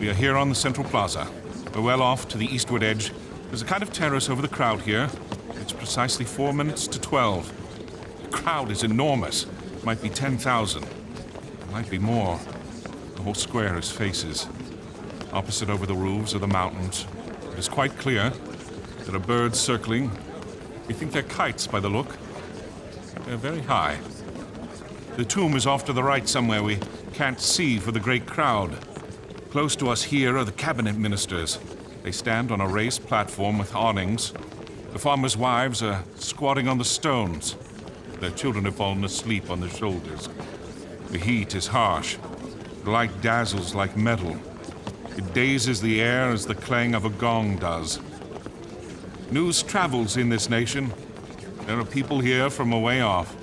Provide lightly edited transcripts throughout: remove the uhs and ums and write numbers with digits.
We are here on the central plaza. We're well off to the eastward edge. There's a kind of terrace over the crowd here. It's precisely 4 minutes to 12. The crowd is enormous. It might be 10,000. It might be more. The whole square is faces. Opposite over the roofs are the mountains. It is quite clear. There are birds circling. We think they're kites by the look. They're very high. The tomb is off to the right somewhere we can't see for the great crowd. Close to us here are the cabinet ministers. They stand on a raised platform with awnings. The farmers' wives are squatting on the stones. Their children have fallen asleep on their shoulders. The heat is harsh. The light dazzles like metal. It dazes the air as the clang of a gong does. News travels in this nation. There are people here from away off.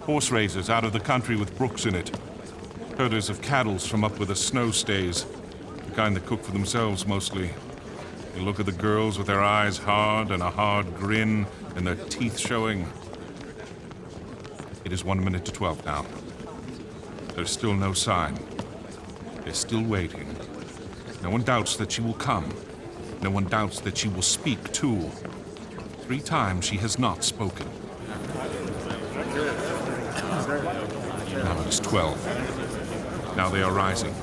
Horse raisers out of the country with brooks in it. Herders of cattle from up where the snow stays. The kind that cook for themselves mostly. You look at the girls with their eyes hard and a hard grin and their teeth showing. It is 1 minute to 12 now. There's still no sign. They're still waiting. No one doubts that she will come. No one doubts that she will speak, too. 3 times she has not spoken. Now it is 12. Now they are rising.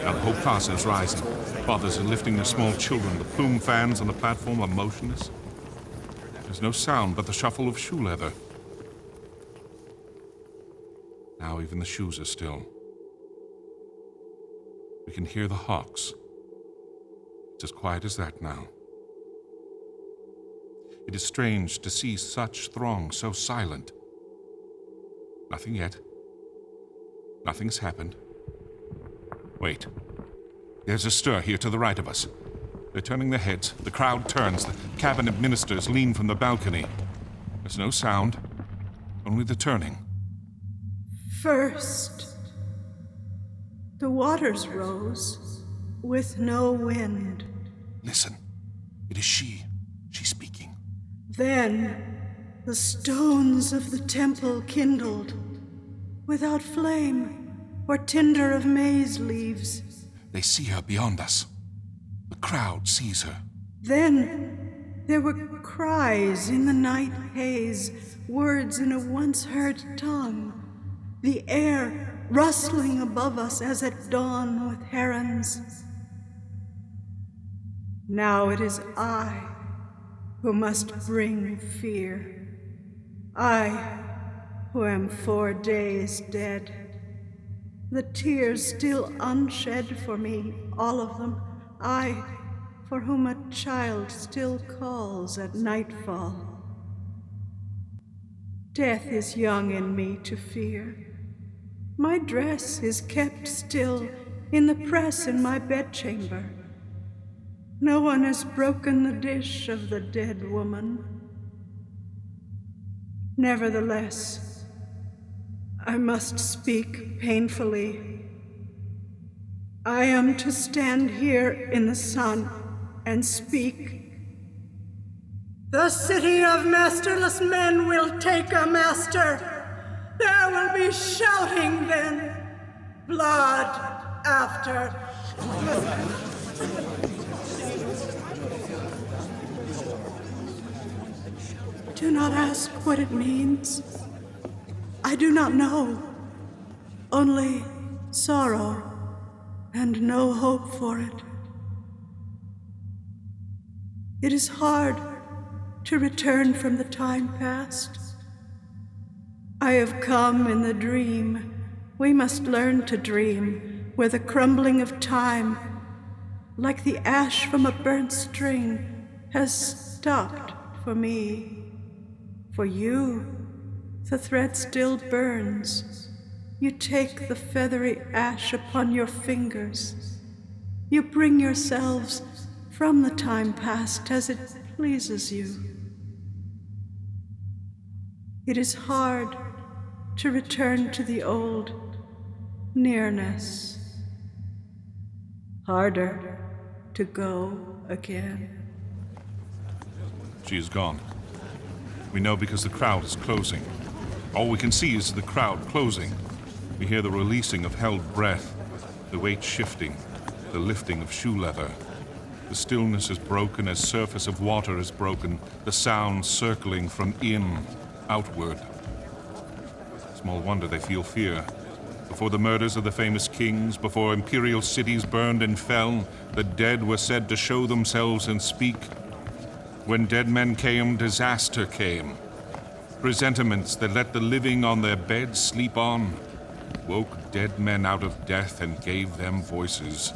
Now the whole plaza is rising. Fathers are lifting their small children. The plume fans on the platform are motionless. There's no sound but the shuffle of shoe leather. Now even the shoes are still. We can hear the hawks. It's as quiet as that now. It is strange to see such throng so silent. Nothing yet. Nothing's happened. Wait. There's a stir here to the right of us. They're turning their heads. The crowd turns. The cabinet ministers lean from the balcony. There's no sound. Only the turning. First, the waters rose with no wind. Listen. It is she. She's speaking. Then the stones of the temple kindled, without flame or tinder of maize leaves. They see her beyond us. The crowd sees her. Then there were cries in the night haze, words in a once-heard tongue, the air rustling above us as at dawn with herons. Now it is I who must bring fear. I who am 4 days dead. The tears still unshed for me, all of them. I, for whom a child still calls at nightfall. Death is young in me to fear. My dress is kept still in the press in my bedchamber. No one has broken the dish of the dead woman. Nevertheless, I must speak painfully. I am to stand here in the sun and speak. The city of masterless men will take a master. There will be shouting then, blood after. Do not ask what it means. I do not know. Only sorrow and no hope for it. It is hard to return from the time past. I have come in the dream. We must learn to dream, where the crumbling of time, like the ash from a burnt string, has stopped for me. For you, the thread still burns. You take the feathery ash upon your fingers. You bring yourselves from the time past as it pleases you. It is hard to return to the old nearness. Harder to go again. She is gone. We know because the crowd is closing. All we can see is the crowd closing. We hear the releasing of held breath, the weight shifting. the lifting of shoe leather. The stillness is broken as surface of water is broken, the sound circling from in, outward. Small wonder they feel fear. Before the murders of the famous kings, before imperial cities burned and fell, the dead were said to show themselves and speak. When dead men came, disaster came. Presentiments that let the living on their beds sleep on, woke dead men out of death and gave them voices.